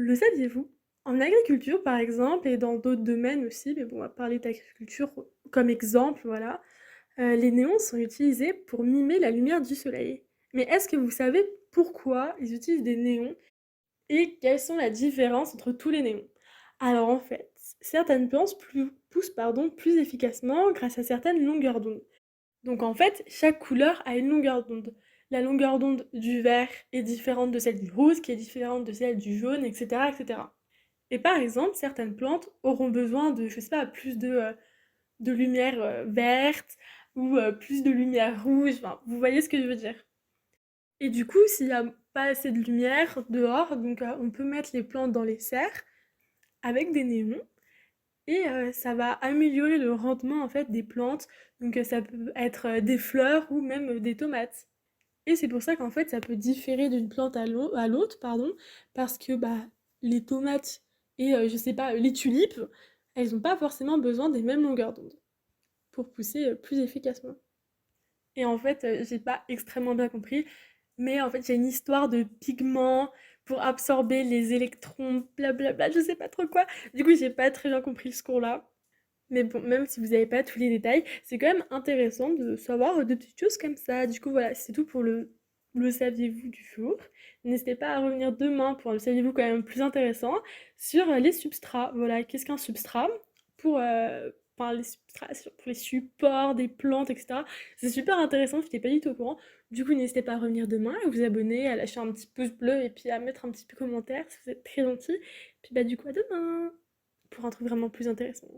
Le saviez-vous? En agriculture, par exemple, et dans d'autres domaines aussi, mais bon, on va parler d'agriculture comme exemple, voilà, les néons sont utilisés pour mimer la lumière du soleil. Mais est-ce que vous savez pourquoi ils utilisent des néons et quelles sont les différences entre tous les néons? Alors en fait, certaines plantes poussent plus efficacement grâce à certaines longueurs d'onde. Donc en fait, chaque couleur a une longueur d'onde. La longueur d'onde du vert est différente de celle du rouge, qui est différente de celle du jaune, etc., etc. Et par exemple, certaines plantes auront besoin de, je sais pas, de lumière verte ou plus de lumière rouge. Enfin, vous voyez ce que je veux dire. Et du coup, s'il n'y a pas assez de lumière dehors, donc on peut mettre les plantes dans les serres avec des néons et ça va améliorer le rendement en fait des plantes. Donc ça peut être des fleurs ou même des tomates. Et c'est pour ça qu'en fait ça peut différer d'une plante à l'autre, pardon, parce que bah les tomates et je sais pas les tulipes, elles n'ont pas forcément besoin des mêmes longueurs d'onde pour pousser plus efficacement. Et en fait, j'ai pas extrêmement bien compris, mais en fait, il y a une histoire de pigments pour absorber les électrons, blablabla, je sais pas trop quoi. Du coup, j'ai pas très bien compris ce cours-là. Mais bon, même si vous n'avez pas tous les détails, c'est quand même intéressant de savoir de petites choses comme ça. Du coup, voilà, c'est tout pour le saviez-vous du jour. N'hésitez pas à revenir demain pour un le saviez-vous quand même plus intéressant sur les substrats. Voilà, qu'est-ce qu'un substrat pour, enfin, les substrats pour les supports des plantes, etc. C'est super intéressant, je n'étais pas du tout au courant. Du coup, n'hésitez pas à revenir demain, à vous abonner, à lâcher un petit pouce bleu et puis à mettre un petit peu commentaire si vous êtes très gentil. Puis bah du coup, à demain pour un truc vraiment plus intéressant.